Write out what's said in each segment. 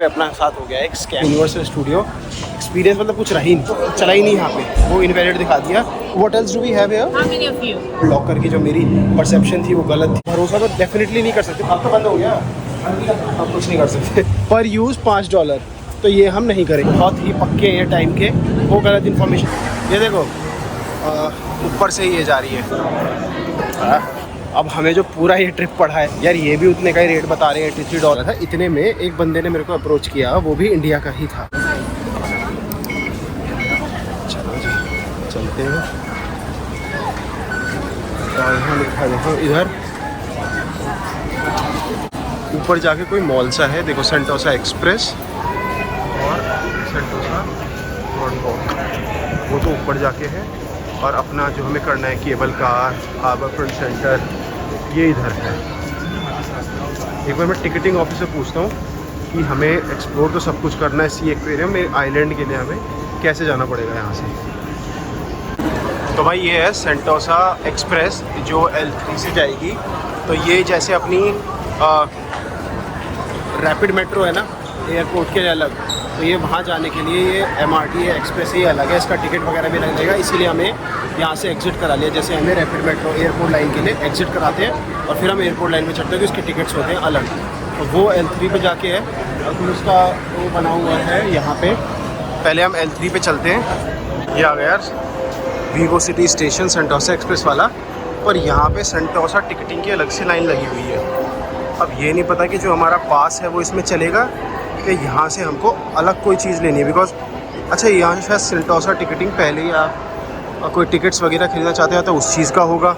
अपना साथ हो गया एक स्कैम। यूनिवर्सल स्टूडियो एक्सपीरियंस मतलब कुछ रही नहीं, चला ही नहीं यहाँ पे, वो इनवैलिड दिखा दिया। What else do we have here? How many of you? Locker की जो मेरी परसेप्शन थी वो गलत थी। भरोसा तो डेफिनेटली नहीं कर सकते। अब तो बंद हो गया, अब कुछ नहीं कर सकते। पर यूज़ $5, तो ये हम नहीं करेंगे। बहुत ही पक्के हैं टाइम के, वो गलत इन्फॉर्मेशन। ये देखो ऊपर से ही ये जा रही है। अब हमें जो पूरा ये ट्रिप पड़ा है यार, ये भी उतने का ही रेट बता रहे हैं, $83 था। इतने में एक बंदे ने मेरे को अप्रोच किया, वो भी इंडिया का ही था। चलो जी चलते हैं। और यहाँ लिखा देखो, इधर ऊपर जाके कोई मॉल सा है, देखो सेंटोसा एक्सप्रेस और सेंटोसा वॉक, वो तो ऊपर जाके है। और अपना जो हमें करना है cable car, harbour front centre, ये इधर है। एक बार मैं टिकटिंग ऑफिस से पूछता हूँ कि हमें एक्सप्लोर तो सब कुछ करना है सी एक्वेरियम में, आइलैंड के लिए हमें कैसे जाना पड़ेगा यहाँ से। तो भाई ये है सेंटोसा एक्सप्रेस जो L3 से जाएगी। तो ये जैसे अपनी रैपिड मेट्रो है ना एयरपोर्ट के लिए अलग, तो ये वहाँ जाने के लिए ये MRT एक्सप्रेस ही अलग है, इसका टिकट वगैरह भी लग जाएगा। इसीलिए हमें यहाँ से एग्जिट करा लिया। जैसे हमें रैपिड मेट्रो एयरपोर्ट लाइन के लिए एग्जिट कराते हैं और फिर हम एयरपोर्ट लाइन में चढ़ते हैं, तो इसके टिकट्स होते हैं अलग। तो वो L3 पे जाके है और फिर उसका वो बना हुआ है यहाँ पे। पहले हम L3 पे चलते हैं। ये आ गया यार Vivo city station Sentosa express वाला, पर यहाँ पे सेंटोसा टिकटिंग की अलग से लाइन लगी हुई है। अब ये नहीं पता कि जो हमारा पास है वो इसमें चलेगा कि यहाँ से हमको अलग कोई चीज़ लेनी है। बिकॉज अच्छा यहाँ से शायद सेंटोसा टिकटिंग पहले ही आप कोई टिकट्स वगैरह खरीदना चाहते हैं तो उस चीज़ का होगा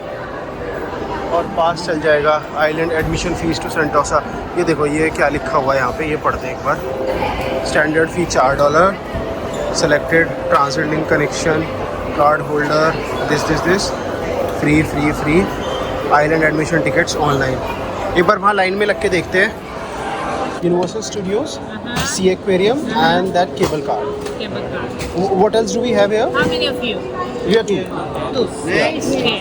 और पास चल जाएगा। Island admission fees to Sentosa, ये देखो ये क्या लिखा हुआ है यहाँ पे, ये पढ़ते हैं एक बार। Standard fee $4, selected transit link connection, card holder, this free island admission tickets online. एक बार वहाँ लाइन में लग के देखते हैं। Universal Studios, sea aquarium and that cable car. Cable car. What else do we have here? How many of you? We are two. Two. Okay.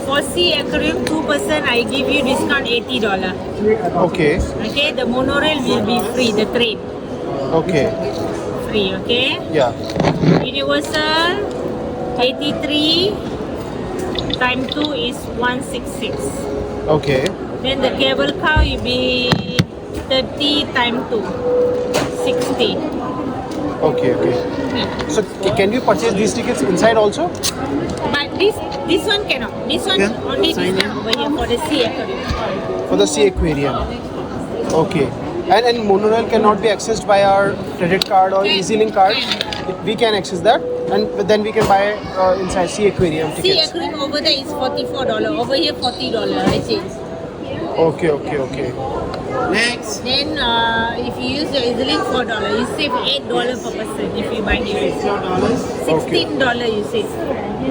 For sea aquarium, 2 person, I give you discount $80. Okay. Okay, the monorail will be free. The train Okay. free. Okay. Yeah. Universal 83 time 2 is 166. Okay. Then the cable car will be 30 time 2 60. Okay. So can we purchase these tickets inside also? But this one cannot. This one only discount over here for the sea aquarium. For the sea aquarium. Okay. And monorail cannot be accessed by our credit card or EasyLink card. We can access that, and then we can buy inside sea aquarium Sea tickets. aquarium over there is $44. Over here $40. I change. Okay. Next. Then if you use your EasyLink $4, you save $8 per person if you buy here. $16 you save.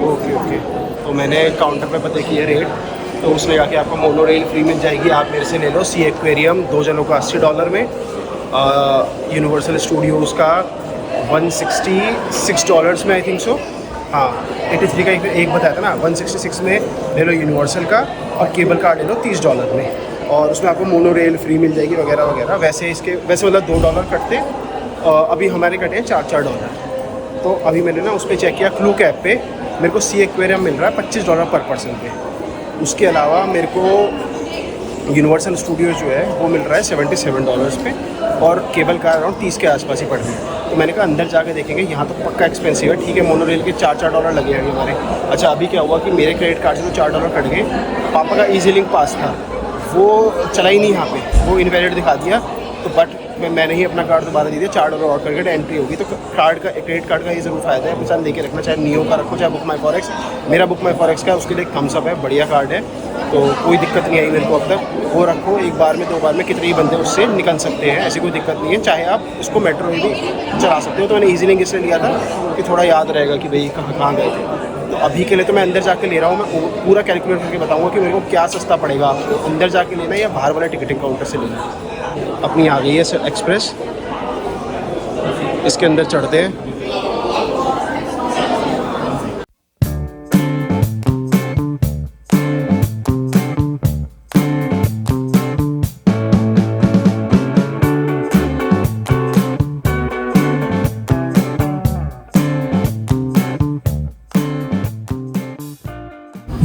Okay. तो मैंने counter पे पता किया rate, तो उसने कहा कि आपको मोनोरेल फ्री मिल जाएगी, आप मेरे से ले लो। सी एक्वेरियम 2 जनों का $80 में, यूनिवर्सल स्टूडियोज़ का $166 में आई थिंक सो। हाँ 83 का एक बताया था ना, 166 में ले लो यूनिवर्सल का, और केबल कार ले लो $30 में, और उसमें आपको मोनोरेल फ्री मिल जाएगी वगैरह। वैसे मतलब $2 कटते, अभी हमारे कटे हैं $4 तो अभी मैंने ना उस पर चेक किया, क्लूक ऐप पे मेरे को सी एक्वेरियम मिल रहा है $25 पर पर्सन पे। उसके अलावा मेरे को यूनिवर्सल स्टूडियो जो है वो मिल रहा है $77 पे, और केबल कार अराउंड 30 के आसपास ही पड़ रही है। तो मैंने कहा अंदर जाके देखेंगे, यहाँ तो पक्का एक्सपेंसिव है। ठीक है मोनोरेल के $4 लगे हैं हमारे। अच्छा अभी क्या हुआ कि मेरे क्रेडिट कार्ड से तो $4 कट गए, पापा का EasyLink पास था वो चला ही नहीं यहाँ पे, वो इनवैलिड दिखा दिया। तो बट मैंने ही अपना कार्ड दोबारा दे दिया, $4 और करके एंट्री होगी। तो क्रेडिट कार्ड का ये ज़रूर फ़ायदा है, इंसान लेके रखना, चाहे नियो का रखो चाहे बुक माई फॉरेक्स। मेरा बुक माई फॉरेक्स का उसके लिए एक थम्स अप है, बढ़िया कार्ड है, तो कोई दिक्कत नहीं आई मेरे को अब तक। वो रखो, एक बार में 2 बार में कितने ही बंदे उससे निकल सकते हैं, ऐसी कोई दिक्कत नहीं है। चाहे आप उसको मेट्रो में भी चला सकते हो। तो मैंने EasyLink इसलिए लिया था कि थोड़ा याद रहेगा कि भाई कहाँ गए थे। तो अभी के लिए तो मैं अंदर जाके ले रहा हूँ, मैं पूरा कैलकुलेट करके बताऊँगा कि मेरे को क्या सस्ता पड़ेगा, आपको अंदर जाके लेना या बाहर वाले टिकटिंग काउंटर से लेना। अपनी आ गई है एक्सप्रेस, इसके अंदर चढ़ते हैं।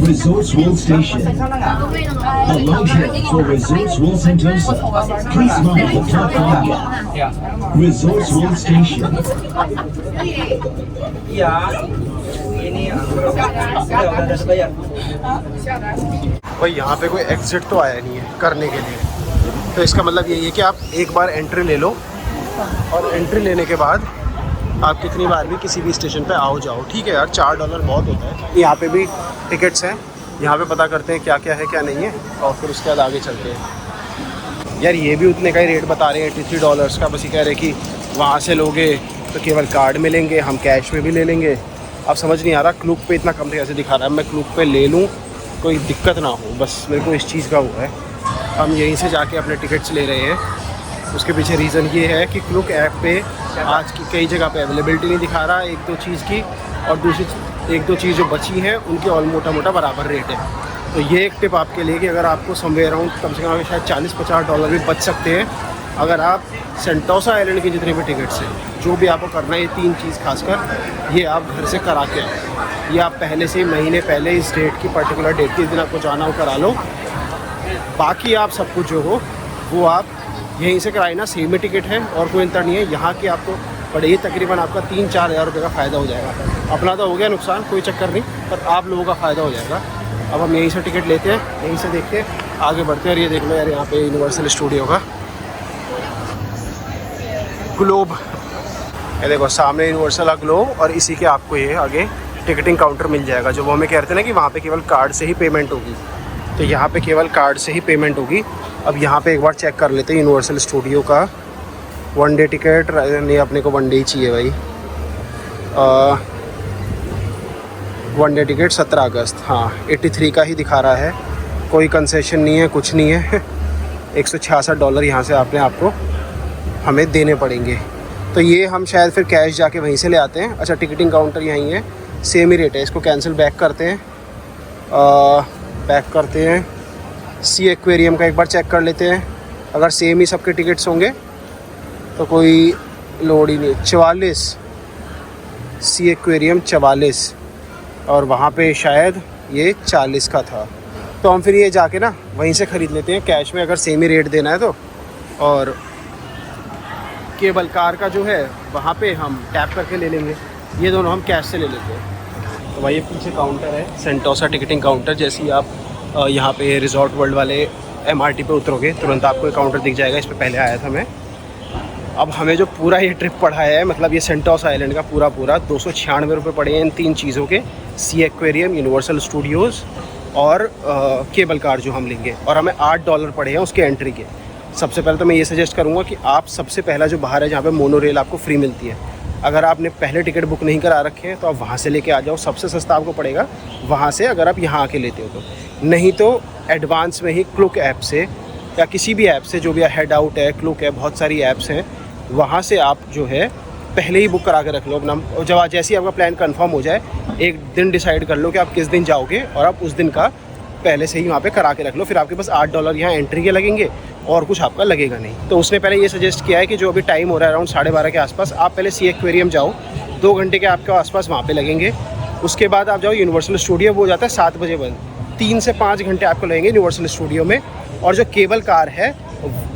Resorts World Station. The lounge here for Resorts World Sentosa. Please mind the platform. Resorts World Station. भाई यहाँ पे कोई एग्जिट तो आया नहीं है करने के लिए, तो इसका मतलब यही है कि आप एक बार एंट्री ले लो और एंट्री लेने के बाद आप कितनी बार भी किसी भी स्टेशन पे आओ जाओ। ठीक है यार, $4 बहुत होता है। यहाँ पे भी टिकट्स हैं, यहाँ पे पता करते हैं क्या क्या है क्या नहीं है और फिर उसके बाद आगे चलते हैं। यार ये भी उतने का ही रेट बता रहे हैं, $83 का। बस ये कह रहे हैं कि वहाँ से लोगे तो केवल कार्ड मिलेंगे, हम कैश में भी ले लेंगे। अब समझ नहीं आ रहा क्लूक पे इतना कम कैसे दिखा रहा है। मैं क्लूक पे ले लूँ, कोई दिक्कत ना हो, बस मेरे को इस चीज़ का वो है। हम यहीं से जाके अपने टिकट्स ले रहे हैं। उसके पीछे रीज़न ये है कि क्लूक ऐप पे आज की कई जगह पे अवेलेबिलिटी नहीं दिखा रहा एक दो चीज़ की, और दूसरी एक दो चीज़ जो बची हैं उनके ऑल मोटा बराबर रेट है। तो ये एक टिप आपके लिए कि अगर आपको समवेयर अराउंड कम से कम शायद $40-50 भी बच सकते हैं अगर आप सेंटोसा आइलैंड की जितने भी टिकट्स हैं। जो भी आपको करना है, ये 3 चीज़ खासकर ये आप घर से करा के आओ। ये आप पहले से महीने पहले इस डेट की पर्टिकुलर डेट के दिन आपको जाना हो करा लो। बाकी आप सब कुछ जो हो वो आप यहीं से कराए ना, सेम ही टिकट है और कोई अंतर नहीं है। यहाँ की आपको पड़ेगी तकरीबन आपका 3-4 हज़ार रुपये का फ़ायदा हो जाएगा। अपना तो हो गया नुकसान, कोई चक्कर नहीं, पर आप लोगों का फ़ायदा हो जाएगा। अब हम यहीं से टिकट लेते हैं, यहीं से देख के आगे बढ़ते हैं। और ये देख लो यार, यहाँ पे यूनिवर्सल स्टूडियो का ग्लोब, ये देखो सामने यूनिवर्सल का ग्लोब, और इसी के आपको ये आगे टिकटिंग काउंटर मिल जाएगा। जो वो हमें कहते हैं ना कि वहाँ पे केवल कार्ड से ही पेमेंट होगी, तो यहाँ पे केवल कार्ड से ही पेमेंट होगी। अब यहाँ पे एक बार चेक कर लेते हैं यूनिवर्सल स्टूडियो का 1 डे टिकट। नहीं, अपने को 1 डे ही चाहिए भाई। 1 डे टिकट 17 अगस्त, हाँ 83 का ही दिखा रहा है। कोई कंसेशन नहीं है, कुछ नहीं है। $166 यहाँ से आपको हमें देने पड़ेंगे। तो ये हम शायद फिर कैश जाके वहीं से ले आते हैं। अच्छा, टिकटिंग काउंटर यहीं है, सेम ही रेट है। इसको कैंसिल बैक करते हैं, बैक करते हैं। सी एक्वेरियम का एक बार चेक कर लेते हैं। अगर सेम ही सबके टिकट्स होंगे तो कोई लोड ही नहीं। 44 सी एक्वेरियम 44, और वहाँ पे शायद ये 40 का था। तो हम फिर ये जाके ना वहीं से ख़रीद लेते हैं कैश में, अगर सेम ही रेट देना है तो। और केबल कार का जो है वहाँ पे हम टैप करके ले लेंगे, ये दोनों हम कैश से ले लेते हैं। तो भाई ये पीछे काउंटर है, सेंटोसा टिकटिंग काउंटर। जैसे ही आप यहाँ पे रिजॉर्ट वर्ल्ड वाले MRT पे उतरोगे तुरंत आपको एक काउंटर दिख जाएगा। इस पर पहले आया था मैं। अब हमें जो पूरा ये ट्रिप पड़ा है, मतलब ये सेंटोसा आइलैंड का पूरा 296 रुपये पड़े हैं इन 3 चीज़ों के, सी एक्वेरियम, यूनिवर्सल स्टूडियोज़ और केबल कार जो हम लेंगे। और हमें $8 पड़े हैं उसके एंट्री के। सबसे पहले तो मैं ये सजेस्ट करूँगा कि आप सबसे पहला जो बाहर है जहाँ पे मोनो रेल आपको फ्री मिलती है, अगर आपने पहले टिकट बुक नहीं करा रखे हैं तो आप वहाँ से लेके आ जाओ। सबसे सस्ता आपको पड़ेगा वहाँ से, अगर आप यहाँ आके लेते हो तो। नहीं तो एडवांस में ही क्लूक ऐप से या किसी भी ऐप से, जो भी हेड आउट है, क्लूक है, बहुत सारी ऐप्स हैं, वहाँ से आप जो है पहले ही बुक करा के रख लो अपना। जब जैसे ही आपका प्लान कंफर्म हो जाए, एक दिन डिसाइड कर लो कि आप किस दिन जाओगे और आप उस दिन का पहले से ही वहाँ पे करा के रख लो। फिर आपके पास $8 यहाँ एंट्री के लगेंगे और कुछ आपका लगेगा नहीं। तो उसने पहले ये सजेस्ट किया है कि जो अभी टाइम हो रहा है अराउंड 12:30 के आसपास, आप पहले सी एक्वेरियम जाओ, 2 घंटे के आपके आसपास वहाँ पे लगेंगे। उसके बाद आप जाओ यूनिवर्सल स्टूडियो, वो हो जाता है 7 बजे बंद। 3 से 5 घंटे आपको लगेंगे यूनिवर्सल स्टूडियो में। और जो केबल कार है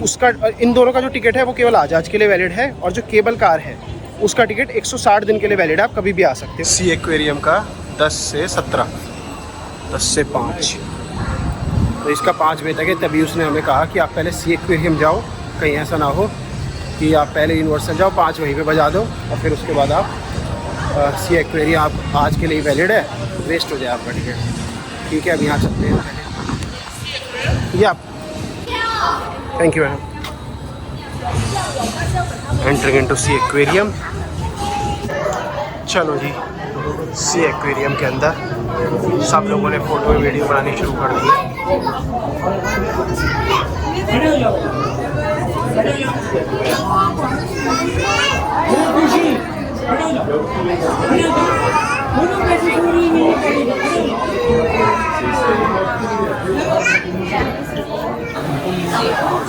उसका, इन दोनों का जो टिकट है वो केवल आज के लिए वैलिड है, और जो केबल कार है उसका टिकट 160 दिन के लिए वैलिड है, आप कभी भी आ सकते हैं। सी एक्वेरियम का 10 से 17, 10 से 5, तो इसका 5 बजे तक है। तभी उसने हमें कहा कि आप पहले सी एक्वेरियम जाओ, कहीं ऐसा ना हो कि आप पहले यूनिवर्सल जाओ, 5 वहीं पे बजा दो और फिर उसके बाद आप सी एक्वेरियम आप आज के लिए वैलिड है, वेस्ट हो जाए आपका टिकट। ठीक है, अब यहाँ चलते हैं पहले। Yeah thank you ma'am. Entering into sea aquarium. चलो जी, सी एक्वेरियम के अंदर सब लोगों ने फ़ोटो वीडियो बनानी शुरू कर दी।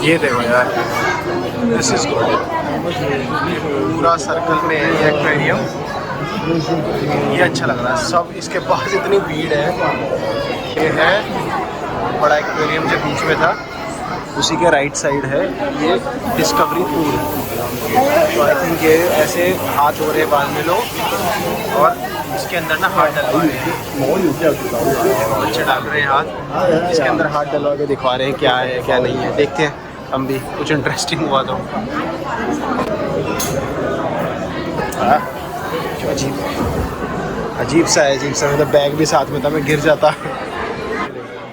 ये देखो यार, दिस इज गुड। पूरा सर्कल में है ये एक्वेरियम, ये अच्छा लग रहा है। सब इसके पास इतनी भीड़ है ये है बड़ा एक्वेरियम जो बीच में था, उसी के राइट साइड है ये डिस्कवरी पूल। तो आई थिंक ये ऐसे हाथ धो रहे बाद में लोग और इसके अंदर ना हाथ डलवा रहे हैं, बच्चे डाल रहे हैं हाथ, इसके अंदर हाथ डलवा के दिखा रहे हैं क्या है क्या नहीं है। देखते हैं हम भी, कुछ इंटरेस्टिंग हुआ तो। अजीब सा है, अजीब सा, मतलब बैग भी साथ में था, मैं गिर जाता।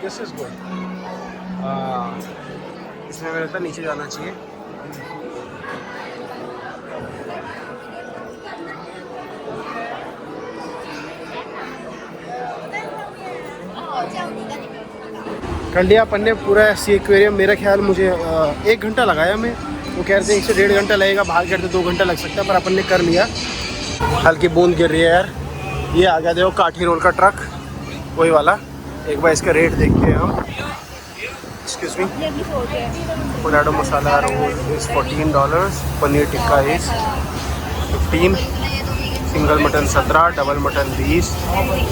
This is good. इसमें मेरे लगता नीचे जाना चाहिए। कर लिया अपन ने पूरा सी एक्वेरियम। मेरा ख्याल मुझे 1 घंटा लगाया मैं, वो कह रहे थे 1 से 1.5 घंटा लगेगा, बाहर कहते 2 घंटा लग सकता है, पर अपन ने कर लिया। हल्की बूंद गिर रही है यार। ये आ गया देखो काठी रोल का ट्रक, वही वाला। एक बार इसका रेट देखते हैं हम। Excuse me, potato masala roll is $14, paneer tikka is 15, single mutton 17, double mutton 20।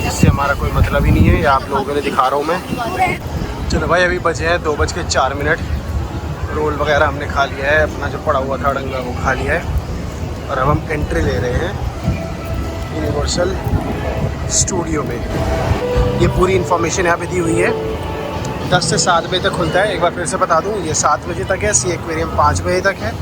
इससे हमारा कोई मतलब ही नहीं है, ये आप लोगों के लिए दिखा रहा हूँ मैं। चलो भाई, अभी बजे हैं 2:04। रोल वगैरह हमने खा लिया है, अपना जो पड़ा हुआ था अड़ंगा वो खा लिया है, और अब हम एंट्री ले रहे हैं यूनिवर्सल स्टूडियो में। ये पूरी इन्फॉर्मेशन यहाँ पे दी हुई है। 10 से 7 बजे तक खुलता है। एक बार फिर से बता दूँ, ये 7 बजे तक है, सी एक्वेरियम 5 बजे तक है।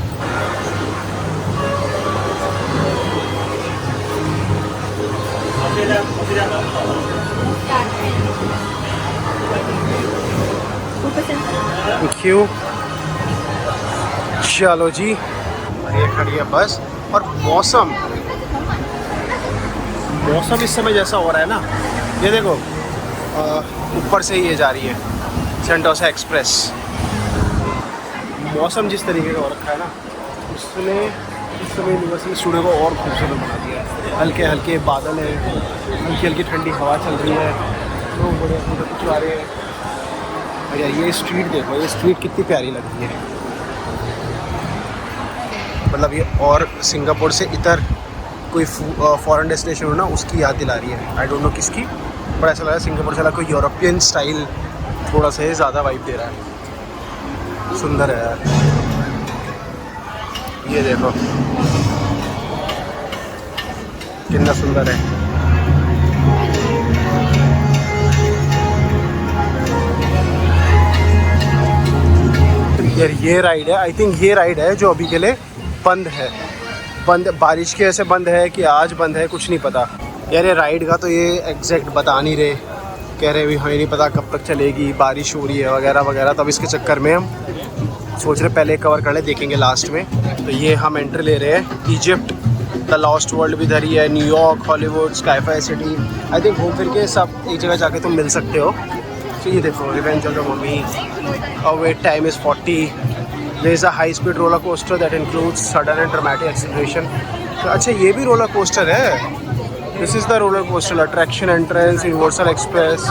Thank you. चलो जी, ये खड़ी है बस। और मौसम इस समय जैसा हो रहा है ना, ये देखो ऊपर से ही ये जा रही है सेंटोसा एक्सप्रेस। मौसम जिस तरीके का हो रखा है ना, उसने इस समय यूनिवर्सल स्टूडियो को और खूबसूरत बना दिया है। हल्के हल्के बादल हैं, हल्की हल्की ठंडी हवा चल रही है, लोग बड़े फोटो खिंचवा रहे हैं। और यार ये स्ट्रीट देखो, ये स्ट्रीट कितनी प्यारी लगती है। मतलब ये और सिंगापुर से इतर कोई फॉरेन डेस्टिनेशन हो ना, उसकी याद दिला रही है। आई डोंट नो किसकी, पर ऐसा लग रहा है सिंगापुर से अलग कोई यूरोपियन स्टाइल थोड़ा सा ज़्यादा वाइब दे रहा है। सुंदर है यार, ये देखो कितना सुंदर है। यार ये राइड है, आई थिंक ये राइड है जो अभी के लिए बंद है। बंद बारिश की वजह से बंद है कि आज बंद है, कुछ नहीं पता यार। ये राइड का तो ये एग्जैक्ट बता नहीं रहे, कह रहे भी हमें नहीं पता कब तक चलेगी, बारिश हो रही है वगैरह वगैरह। तब इसके चक्कर में हम सोच रहे पहले कवर कर ले, देखेंगे लास्ट में। तो ये हम एंट्री ले रहे हैं इजिप्ट, द लॉस्ट वर्ल्ड भी धरी है, New York, Hollywood, sci-fi city. I think घूम फिर के सब एक जगह जाके तुम मिल सकते हो। तो ये देखो रिवेंज ऑफ द मम्मी, और wait time is 40। There is a high speed roller coaster that includes sudden and dramatic acceleration. तो अच्छा, ये भी रोलर कोस्टर है। This is the roller coaster attraction entrance, universal express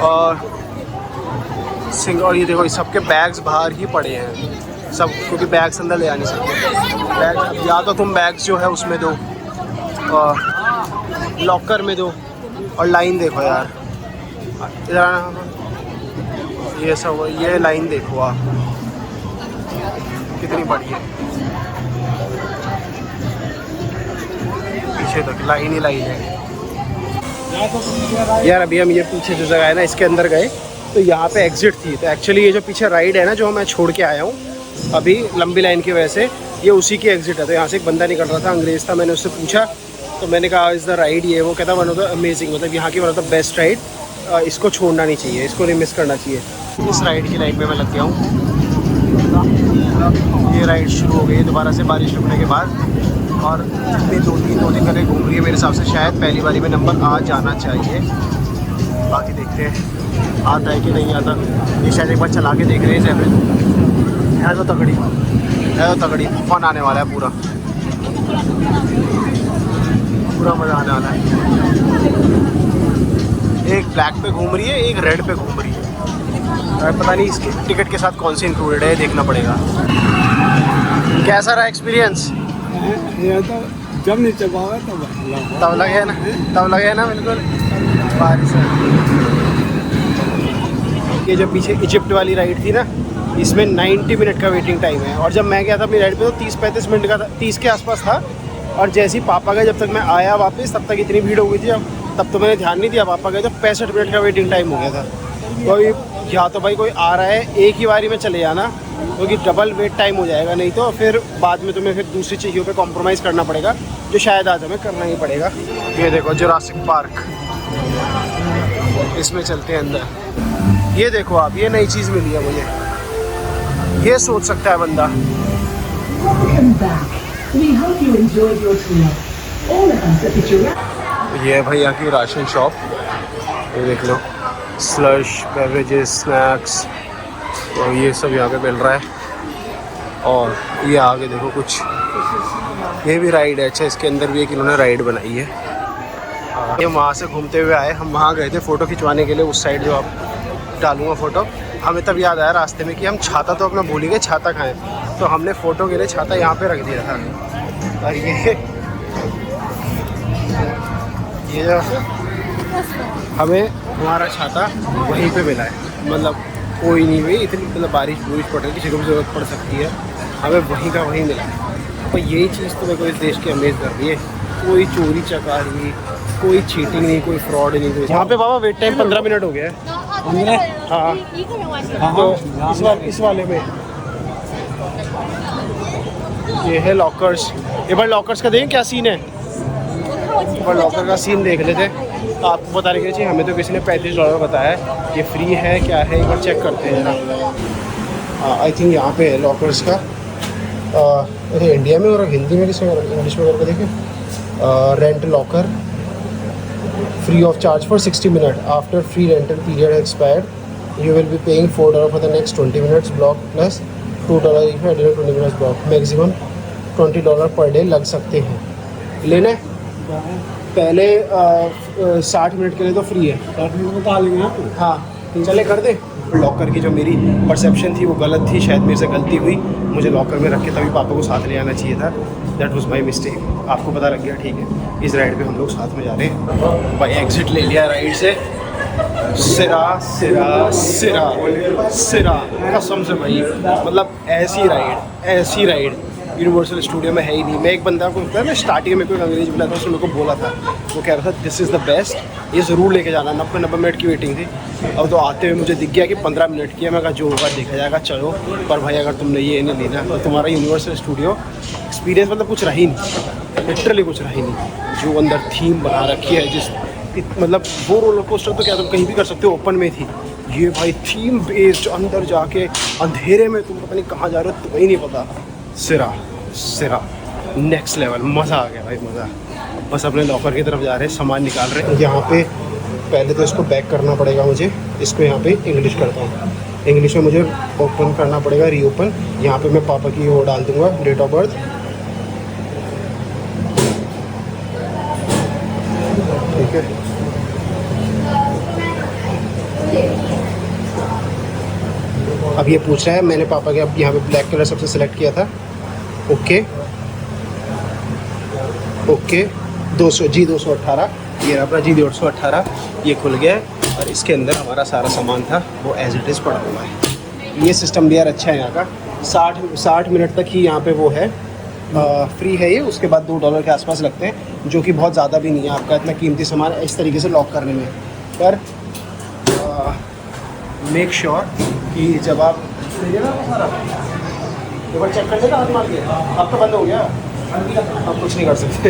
और ये देखो, सबके बैग्स बाहर ही पड़े हैं सब, क्योंकि बैग्स अंदर ले आ नहीं सकते। बैग या तो तुम बैग्स जो है उसमें दो, लॉकर में दो। और लाइन देखो यार, इधर ये सब, ये लाइन देखो आप कितनी बड़ी है, पीछे तक लाइन ही लाइन है यार। अभी हम ये पीछे जो जगह है ना, इसके अंदर गए तो यहाँ पे एग्जिट थी। तो एक्चुअली ये जो पीछे राइड है ना, जो मैं छोड़ के आया हूँ अभी लंबी लाइन की वजह से, ये उसी की एग्जिट है। तो यहाँ से एक बंदा निकल रहा था, अंग्रेज़ था। मैंने उससे पूछा, तो मैंने कहा इज़ द राइड ये, वो कहता वन ऑफ द अमेजिंग, मतलब यहाँ की one of the best ride, इसको छोड़ना नहीं चाहिए, इसको नहीं मिस करना चाहिए। इस राइड की लाइन में मैं लग गया हूँ। ये राइड शुरू हो गई है दोबारा से बारिश रुकने के बाद, और ये 2 दिन करके घूम रही है। मेरे हिसाब से शायद पहली बारी में नंबर आ जाना चाहिए, बाकी देखते हैं आता है कि नहीं आता। ये शायद एक बार चला के देख रहे हैं जैसे है तो तगड़ी फन आने वाला है, पूरा मज़ा आने वाला है। एक ब्लैक पे घूम रही है, एक रेड पे घूम रही है। पता नहीं इसके टिकट के साथ कौन सी इंक्लूडेड है, देखना पड़ेगा। कैसा रहा एक्सपीरियंस? ये तो जब नहीं चबावा तब लगे ना बिल्कुल बारिश है। ये जो पीछे इजिप्ट वाली राइड थी ना, इसमें 90 मिनट का वेटिंग टाइम है। और जब मैं गया था अपनी राइड पे तो 30-35 मिनट का था, 30 के आसपास था। और जैसे ही पापा गए, जब तक मैं आया वापस तब तक इतनी भीड़ हो गई थी, तब तो मैंने ध्यान नहीं दिया। पापा गए तो 65 मिनट का वेटिंग टाइम हो गया था। तो या तो भाई कोई आ रहा है एक ही बारी में चले जाना, क्योंकि डबल वेट टाइम हो जाएगा, नहीं तो फिर बाद में तुम्हें फिर दूसरी चीज़ों पे कॉम्प्रोमाइज़ करना पड़ेगा, जो शायद आज हमें करना ही पड़ेगा। ये देखो जुरासिक पार्क, इसमें चलते हैं अंदर। ये देखो आप, ये नई चीज़ मिली है मुझे, ये सोच सकता है बंदा। ये भैया की राशन शॉप, ये देख लो, स्लश, बेवरेजेस, स्नैक्स, तो ये सब यहाँ पे मिल रहा है। और ये आगे देखो कुछ, ये भी राइड है। अच्छा, इसके अंदर भी एक इन्होंने राइड बनाई है। ये वहाँ से घूमते हुए आए, हम वहाँ गए थे फ़ोटो खिंचवाने के लिए, उस साइड जो आप डालूँगा फ़ोटो। हमें तब याद आया रास्ते में कि हम छाता तो अपना भूल ही गए, छाता खाएँ, तो हमने फ़ोटो के लिए छाता यहाँ पे रख दिया था। और ये जो हमें हमारा छाता वहीं पे मिला है, मतलब कोई नहीं हुई इतनी, मतलब बारिश पड़ रही, किसी को भी ज़रूरत पड़ सकती है, हमें वहीं का वहीं मिला है। तो यही चीज़ तो मेरे को इस देश की अमेज़ कर रही है, कोई चोरी चकारी, कोई चीटिंग नहीं, कोई फ्रॉड नहीं, कोई। यहाँ पे बाबा वेट टाइम 15 मिनट हो गया है। हाँ, तो इस वाले में ये है लॉकर्स। एक बार लॉकर्स का देखें क्या सीन है, एक बार लॉकर का सीन देख लेते हैं। तो आपको बता रही चाहिए, हमें तो किसी ने $35 बताया है। ये फ्री है क्या है, एक बार चेक करते हैं जरा। आई थिंक यहाँ पे है लॉकर्स का। अरे इंडिया में और हिंदी में किसमें, इंग्लिश में करके देखें। Rent locker free of charge for 60 minute, after free rental period expired you will be paying $4 for the next 20 minutes block plus $2 if additional 20 minutes block. Maximum $20 per day लग सकते हैं। लेना है पहले 60 मिनट के लिए तो फ्री है। 60 मिनट बता लेंगे। हाँ चले कर दे। लॉकर की जो मेरी परसेप्शन थी वो गलत थी, शायद मेरे से गलती हुई, मुझे लॉकर में रख के तभी पापा को साथ ले आना चाहिए था। That was my mistake. आपको पता लग गया, ठीक है। इस राइड पे हम लोग साथ में जा रहे हैं। भाई एग्जिट ले लिया राइड से, सिरा सिरा सिरा सिरा कसम से भाई, मतलब ऐसी राइड यूनिवर्सल स्टूडियो में है ही नहीं। मैं एक बंदा को पता है ना, स्टार्टिंग में कोई अंग्रेजी बोला था, उसने मेरे को बोला था, वो कह रहा था दिस इज़ द बेस्ट, ये ज़रूर लेके जाना। 90 मिनट की वेटिंग थी। अब तो आते हुए मुझे दिख गया कि 15 मिनट की है। मैं कहा जो होगा देखा जाएगा, चलो। पर भाई अगर तुमने ये नहीं लेना तो तुम्हारा यूनिवर्सल स्टूडियो एक्सपीरियंस मतलब कुछ रही नहीं, लिटरली कुछ रही नहीं। जो अंदर थीम बना रखी है, जिस मतलब वो रोलर कोस्टर तो क्या तुम कहीं भी कर सकते हो, ओपन में थी। ये भाई थीम बेस्ड, अंदर जाके अंधेरे में तुम पता नहीं कहाँ जा रहे हो, तुम्हें ही नहीं पता। सिरा नेक्स्ट लेवल, मज़ा आ गया भाई, मज़ा। बस अपने लॉकर की तरफ जा रहे हैं, सामान निकाल रहे हैं। यहाँ पे पहले तो इसको बैक करना पड़ेगा मुझे। इसको यहाँ पे इंग्लिश करता हूँ, इंग्लिश में मुझे ओपन करना पड़ेगा, रीओपन। यहाँ पे मैं पापा की वो डाल दूँगा, डेट ऑफ बर्थ, ठीक है। अब ये पूछ रहा है, मैंने पापा के अब यहाँ पे ब्लैक कलर सबसे सिलेक्ट किया था। ओके 200 G218, ये अपना G218, ये खुल गया है। और इसके अंदर हमारा सारा सामान था वो एज इट इज़ पड़ा हुआ है। ये सिस्टम भी यार अच्छा है यहाँ का। 60 मिनट तक ही यहाँ पे वो है, फ्री है ये। उसके बाद $2 के आसपास लगते हैं, जो कि बहुत ज़्यादा भी नहीं है आपका इतना कीमती सामान इस तरीके से लॉक करने में। पर मेक श्योर कि जब आप एक बार चेक कर लेना हाथ मार के। अब तो बंद हो गया, अब कुछ नहीं कर सकते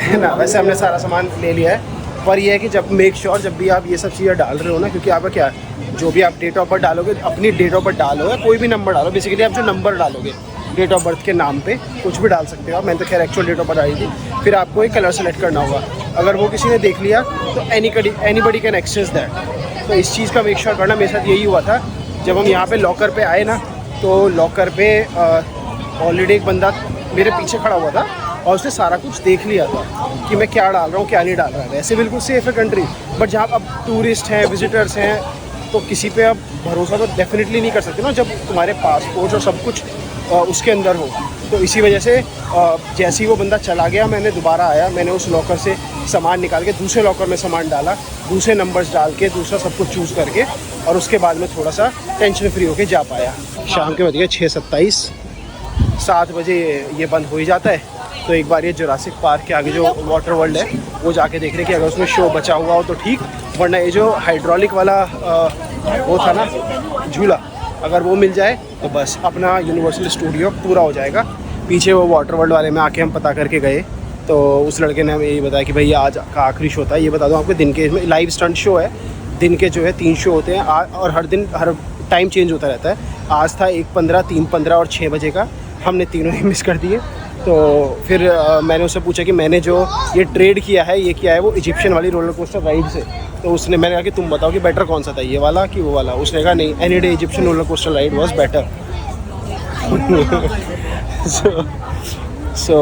है ना। वैसे हमने सारा सामान ले लिया है, पर यह है कि जब मेक श्योर जब भी आप ये सब चीज़ें डाल रहे हो ना, क्योंकि आपका क्या है, जो भी आप डेट ऑफ बर्थ डालोगे, अपनी डेट ऑफ बर्थ डालोगे, कोई भी नंबर डालो, बेसिकली आप जो नंबर डालोगे डेट ऑफ बर्थ के नाम पे कुछ भी डाल सकते हो आप। मैंने तो खैर एक्चुअल डेट ऑफ बर्थ डाली थी। फिर आपको एक कलर सेलेक्ट करना होगा। अगर वो किसी ने देख लिया तो एनीबडी कैन एक्सेस दैट। तो इस चीज़ का मेक श्योर करना, मेरे साथ यही हुआ था। जब हम यहाँ पे लॉकर पे आए ना, तो लॉकर पे ऑलरेडी एक बंदा मेरे पीछे खड़ा हुआ था और उसने सारा कुछ देख लिया था कि मैं क्या डाल रहा हूँ, क्या नहीं डाल रहा है। वैसे बिल्कुल सेफ़ है कंट्री, बट जहाँ अब टूरिस्ट हैं, विजिटर्स हैं, तो किसी पे अब भरोसा तो डेफिनेटली नहीं कर सकते ना। जब तुम्हारे पासपोर्ट और सब कुछ उसके अंदर हो। तो इसी वजह से जैसे ही वो बंदा चला गया, मैंने दोबारा आया, मैंने उस लॉकर से सामान निकाल के दूसरे लॉकर में सामान डाला, दूसरे नंबर्स डाल के दूसरा सब कुछ चूज़ करके, और उसके बाद में थोड़ा सा टेंशन फ्री होके जा पाया। शाम के बज गए 6:27, 7 बजे ये बंद हो ही जाता है। तो एक बार ये जुरासिक पार्क के आगे जो वाटर वर्ल्ड है वो जाके देख रहे कि अगर उसमें शो बचा हुआ हो तो ठीक, वरना ये जो हाइड्रोलिक वाला वो था ना झूला, अगर वो मिल जाए तो बस अपना यूनिवर्सल स्टूडियो पूरा हो जाएगा। पीछे वो वाटर वर्ल्ड वाले में आके हम पता करके गए, तो उस लड़के ने हमें यही बताया कि भाई आज का आखिरी शो था। ये बता दूँ आपको, दिन के इसमें लाइव स्टंट शो है, दिन के जो है 3 शो होते हैं और हर दिन हर टाइम चेंज होता रहता है। आज था 1:15, 3:15 और 6 बजे का, हमने तीनों ही मिस कर दिए। तो फिर मैंने उससे पूछा कि मैंने जो ये ट्रेड किया है, ये किया है वो इजिप्शियन वाली रोलर कोस्टर राइड से। तो उसने, मैंने कहा कि तुम बताओ कि बेटर कौन सा था, ये वाला कि वो वाला। उसने कहा नहीं, any day Egyptian roller coaster ride was better. So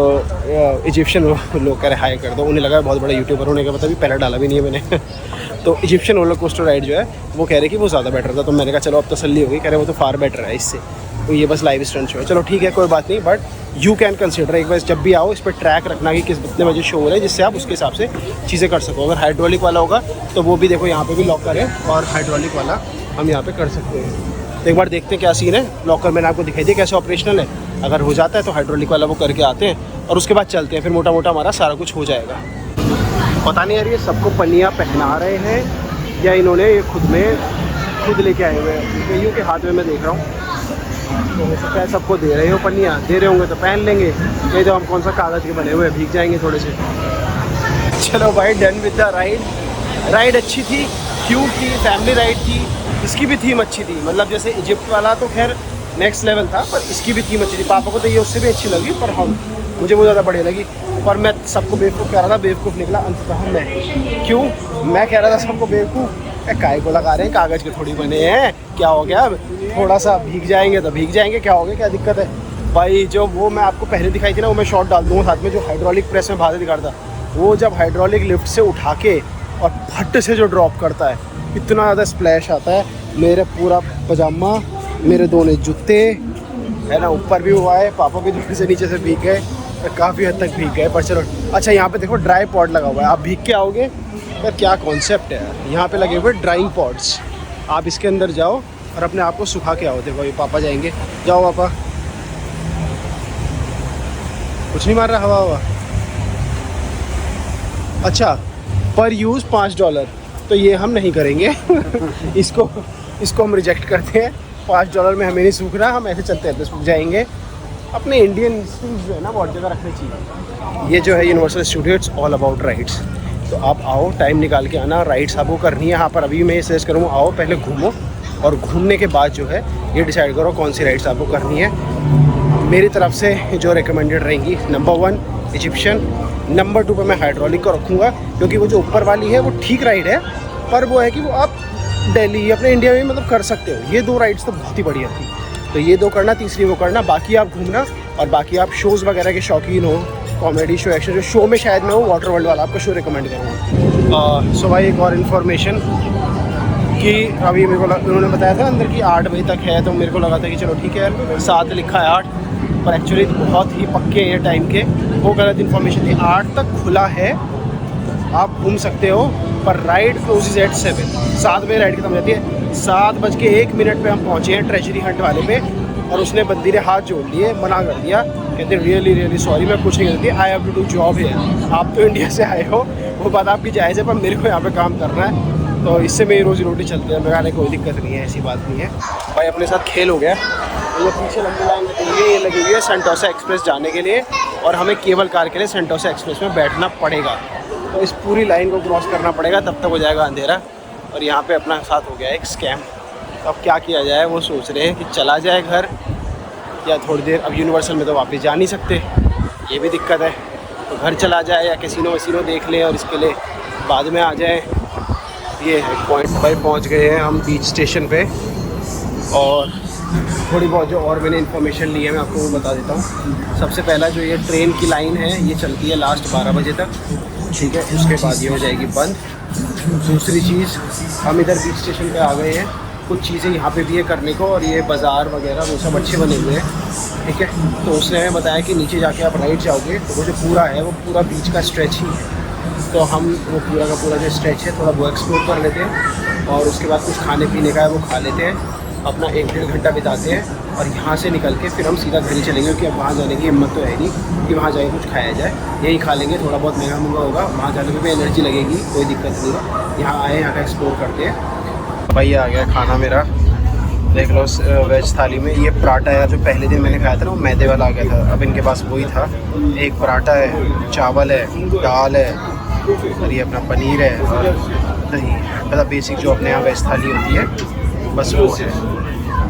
Egyptian लोग कह रहे हाई कर दो, उन्हें लगा बहुत बड़ा यूट्यूबर होने का, पता भी पहले डाला भी नहीं है मैंने। तो इजिप्शियन रोलर कोस्टर राइड जो है वो कह रहे कि वो ज़्यादा बेटर था। तो मैंने कहा चलो अब तसल्ली हो गई, कह रहे वो तो फार बेटर है इससे। तो ये बस लाइव स्टंट शो है, चलो ठीक है कोई बात नहीं, बट यू कैन कंसिडर एक बार जब भी आओ इस पर ट्रैक रखना कि कितने बजे शो हो रहा है, जिससे आप उसके हिसाब से चीज़ें कर सको। अगर हाइड्रोलिक वाला होगा तो वो भी देखो यहाँ पे भी लॉकर है, और हाइड्रोलिक वाला हम यहाँ पे कर सकते हैं। तो एक बार देखते हैं क्या सीन है। लॉकर मैंने आपको दिखाई दिया कैसे ऑपरेशनल है, अगर हो जाता है तो हाइड्रोलिक वाला वो करके आते हैं और उसके बाद चलते हैं, फिर मोटा मोटा हमारा सारा कुछ हो जाएगा। पता नहीं यार ये सबको पन्नियाँ पहना रहे हैं या इन्होंने ये खुद लेके आए हुए हैं। कईयों के हाथ में मैं देख रहा हूँ, तो हो सकता है सबको दे रहे हो पन्नियाँ, दे रहे होंगे तो पहन लेंगे, नहीं तो हम कौन सा कागज़ के बने हुए भीग जाएंगे थोड़े से। चलो भाई, डन विद द राइड अच्छी थी, क्यूट थी, फैमिली राइड थी। इसकी भी थीम अच्छी थी, मतलब जैसे इजिप्ट वाला तो खैर नेक्स्ट लेवल था, पर इसकी भी थीम अच्छी थी। पापा को तो ये उससे भी अच्छी लगी, पर मुझे वो ज़्यादा बढ़िया लगी। पर मैं सबको बेवकूफ़ कह रहा था, बेवकूफ़ निकला अंततः मैं। क्यों? मैं कह रहा था सबको बेवकूफ़, काय को लगा रहे हैं, कागज़ के थोड़ी बने हैं, क्या हो गया, थोड़ा सा भीग जाएंगे तो भीग जाएंगे, क्या हो गया, क्या दिक्कत है भाई। जो वो मैं आपको पहले दिखाई थी ना, वो मैं शॉट डाल दूँगा साथ में, जो हाइड्रोलिक प्रेस में बाहर दिखाता था, वो जब हाइड्रोलिक लिफ्ट से उठा के और फट से जो ड्रॉप करता है, इतना ज़्यादा स्प्लैश आता है। मेरे पूरा पजामा, मेरे दोनों जूते है ना, ऊपर भी हुआ है, पापा भी थोड़े से नीचे से भीग गए, काफ़ी हद तक भीग गए। पर चलो अच्छा, यहाँ पे देखो ड्राई पॉड लगा हुआ है, आप भीग के आओगे यार, क्या कॉन्सेप्ट है। यहाँ पे लगे हुए ड्राइंग पॉड्स, आप इसके अंदर जाओ और अपने आप को सुखा के आओ। देखो ये पापा जाएंगे, जाओ पापा, कुछ नहीं मार रहा हवा। अच्छा, पर यूज़ $5, तो ये हम नहीं करेंगे। इसको हम रिजेक्ट करते हैं। $5 में हमें नहीं सूखना, हम ऐसे चलते रहते सूख जाएंगे। अपने इंडियन इंस्टिंक्ट्स जो है ना, बहुत जगह रखनी चाहिए। ये जो है universal studio, it's all about rides. तो आप आओ, टाइम निकाल के आना, राइड्स आपको करनी है यहाँ पर। अभी मैं ये सजेस्ट करूँगा, आओ पहले घूमो, और घूमने के बाद जो है ये डिसाइड करो कौन सी राइड्स आपको करनी है। मेरी तरफ से जो रिकमेंडेड रहेंगी, नंबर 1 इजिप्शियन, नंबर 2 पर मैं हाइड्रोलिक को रखूँगा, क्योंकि वो जो ऊपर वाली है वो ठीक राइड है, पर वो है कि वो आप दिल्ली अपने इंडिया में मतलब कर सकते हो। ये 2 राइड्स तो बहुत ही बढ़िया थी, तो ये 2 करना, तीसरी वो करना, बाकी आप घूमना। और बाकी आप शोज़ वगैरह के शौकीन हो, कॉमेडी शो, एक्शन जो शो में शायद मैं वो वाटर वर्ल्ड वाला आपको शो रिकमेंड करूँगा। सो भाई एक और इन्फॉर्मेशन कि अभी मेरे को उन्होंने बताया था अंदर की 8 बजे तक है, तो मेरे को लगा था कि चलो ठीक है, 7 लिखा है 8, पर एक्चुअली बहुत ही पक्के हैं टाइम के, वो गलत इन्फॉर्मेशन थी। 8 तक खुला है, आप घूम सकते हो, पर राइड क्लोजेज एट 7। 7 बजे राइड खत्म हो जाती है। 7:01 पे हम पहुँचे हैं ट्रेजरी हंट वाले पे, और उसने बंदी ने हाथ जोड़ लिए, मना कर दिया, कहते रियली सॉरी, मैं कुछ नहीं करती, I have to do job है। आप तो इंडिया से आए हो, वो बात आपकी जायज़ है, पर मेरे को यहाँ पे काम करना है, तो इससे मेरी रोज़ी रोटी चलती है। मेरा कोई दिक्कत नहीं है, ऐसी बात नहीं है भाई। अपने साथ खेल हो गया। ये पीछे लंबी लाइन लगी हुई है, ये लगी हुई है सेंटोसा एक्सप्रेस जाने के लिए, और हमें केबल कार के लिए सेंटोसा एक्सप्रेस में बैठना पड़ेगा। तो इस पूरी लाइन को क्रॉस करना पड़ेगा, तब तक हो जाएगा अंधेरा। और यहाँ पे अपना साथ हो गया एक स्कैम। तो अब क्या किया जाए, वो सोच रहे हैं कि चला जाए घर या थोड़ी देर। अब यूनिवर्सल में तो वापस जा नहीं सकते, ये भी दिक्कत है, तो घर चला जाए या कैसीनो वैसीनो देख लें और इसके लिए बाद में आ जाए। ये है पॉइंट भाई, पहुँच गए हैं हम बीच स्टेशन पे, और थोड़ी बहुत जो और मैंने इन्फॉर्मेशन ली है मैं आपको वो बता देता हूँ। सबसे पहला जो ये ट्रेन की लाइन है, ये चलती है लास्ट 12 बजे तक, ठीक है, उसके बाद ये हो जाएगी बंद। दूसरी चीज़, हम इधर बीच स्टेशन पे आ गए हैं, कुछ चीज़ें यहाँ पे भी है करने को, और ये बाज़ार वगैरह वो सब अच्छे बने हुए हैं, ठीक है। तो उसने हमें बताया कि नीचे जाके आप राइट जाओगे तो वो जो पूरा है वो पूरा बीच का स्ट्रेच ही है। तो हम वो पूरा का पूरा जो स्ट्रेच है थोड़ा वो एक्सप्लोर कर लेते हैं, और उसके बाद कुछ खाने पीने का है वो खा लेते हैं, अपना 1-1.5 घंटा बिताते हैं, और यहाँ से निकल के फिर हम सीधा घर ही चलेंगे, क्योंकि अब वहाँ जाने की हिम्मत तो है नहीं कि वहाँ जाके कुछ खाया जाए, यही खा लेंगे, थोड़ा बहुत महंगा महंगा होगा, वहाँ जाने में भी एनर्जी लगेगी, कोई दिक्कत नहीं है। यहाँ आए, यहाँ का एक्सप्लोर करते हैं। भाई आ गया खाना मेरा, देख लो वेज थाली में। ये पराठा है जो पहले दिन मैंने खाया था ना, वो मैदे वाला आ गया था, अब इनके पास वही था। एक पराठा है, चावल है, दाल है, और ये अपना पनीर है और दही, मतलब बेसिक जो अपने यहाँ वेज थाली होती है बस वो है।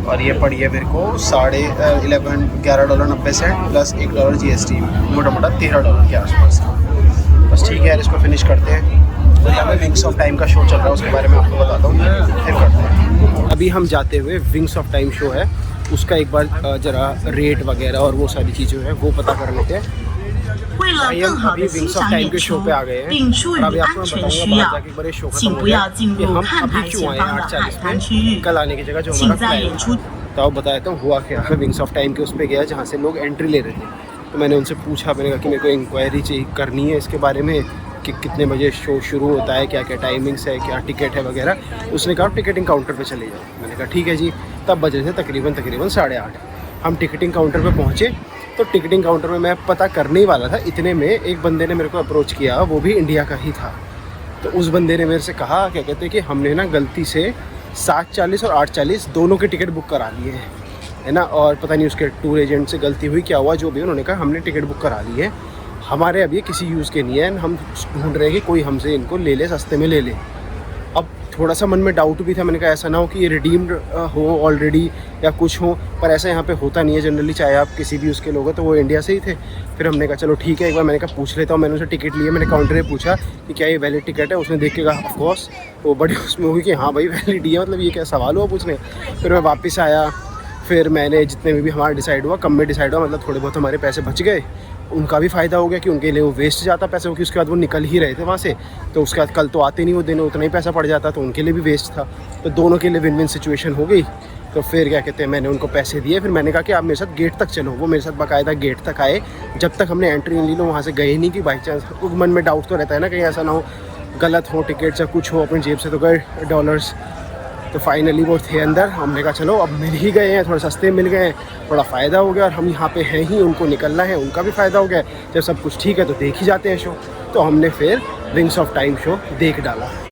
और ये पड़ी है मेरे को $11.90 प्लस $1 GST, मोटा मोटा $13 के आसपास। बस ठीक है यार, इसको फिनिश करते हैं। तो यहाँ पे विंग्स ऑफ टाइम का शो चल रहा है, उसके बारे में आपको बताता हूँ, फिर करते हैं। अभी हम जाते हुए विंग्स ऑफ टाइम शो है उसका एक बार ज़रा रेट वगैरह और वो सारी चीज़ें हैं वो पता कर लेते हैं। भाई हम अभी विंग्स ऑफ टाइम के शो पे आ गए हैं, और अभी आपको मैं बताऊंगा बाहर जाके एक बार ये शो खत्म हो गया कि हम अभी क्यों आए 8:40 पे, कल आने की जगह जो हमारा प्लान था। तो आप बता देता हूँ हुआ क्या। मैं विंग्स ऑफ टाइम के उस पर गया जहाँ से लोग एंट्री ले रहे थे, तो मैंने उनसे पूछा, मैंने कहा कि मेरे को इंक्वायरी चाहिए करनी है इसके बारे में कि कितने बजे शो शुरू होता है, क्या क्या टाइमिंग्स है, क्या टिकट है वगैरह। उसने कहा टिकटिंग काउंटर पे चले जाओ। मैंने कहा ठीक है जी। तब बज रहे थे तकरीबन 8:30। हम टिकटिंग काउंटर पे पहुँचे, तो टिकटिंग काउंटर में मैं पता करने ही वाला था, इतने में एक बंदे ने मेरे को अप्रोच किया, वो भी इंडिया का ही था। तो उस बंदे ने मेरे से कहा, क्या कहते हैं कि हमने ना गलती से 7:40 और 8:40 दोनों के टिकट बुक करा लिए हैं, है ना, और पता नहीं उसके टूर एजेंट से गलती हुई क्या हुआ, जो भी उन्होंने कहा हमने टिकट बुक करा ली है, हमारे अब ये किसी यूज़ के नहीं है, हम ढूंढ रहे हैं कि कोई हमसे इनको ले ले, सस्ते में ले ले। अब थोड़ा सा मन में डाउट भी था, मैंने कहा ऐसा ना हो कि ये रिडीम्ड हो ऑलरेडी या कुछ हो, पर ऐसा यहाँ पे होता नहीं है जनरली, चाहे आप किसी भी उसके लोग हो। तो वो इंडिया से ही थे। फिर हमने कहा चलो ठीक है, एक बार मैंने कहा पूछ लेता हूँ। मैंने उसे टिकट लिया, मैंने काउंटर में पूछा कि क्या ये वैलिड टिकट है, उसने देख के कहा ऑफकोर्स। वो बड़ी उसमें हुई कि हाँ भाई वैलिड ही है, मतलब ये क्या सवाल हुआ पूछने। फिर मैं वापस आया, फिर मैंने जितने में भी हमारा डिसाइड हुआ, कम में डिसाइड हुआ, मतलब थोड़े बहुत हमारे पैसे बच गए, उनका भी फ़ायदा हो गया कि उनके लिए वो वेस्ट जाता पैसे, क्योंकि उसके बाद वो निकल ही रहे थे वहाँ से, तो उसके बाद कल तो आते नहीं वो देने, उतना ही पैसा पड़ जाता, तो उनके लिए भी वेस्ट था। तो दोनों के लिए विन विन सिचुएशन हो गई। तो फिर क्या कहते हैं, मैंने उनको पैसे दिए। फिर मैंने कहा कि आप मेरे साथ गेट तक चलो। वो मेरे साथ बाकायदा गेट तक आए। जब तक हमने एंट्री नहीं ली लो वहाँ से गए नहीं, कि बाई चांस मन में डाउट तो रहता है ना, कहीं ऐसा ना हो गलत हो टिकट या कुछ हो, अपनी जेब से तो गए $। तो फाइनली वो थे अंदर। हमने कहा चलो अब मिल ही गए हैं, थोड़े सस्ते मिल गए हैं, थोड़ा फ़ायदा हो गया, और हम यहाँ पे हैं ही, उनको निकलना है, उनका भी फ़ायदा हो गया। जब सब कुछ ठीक है तो देख ही जाते हैं शो। तो हमने फिर विंग्स ऑफ टाइम शो देख डाला।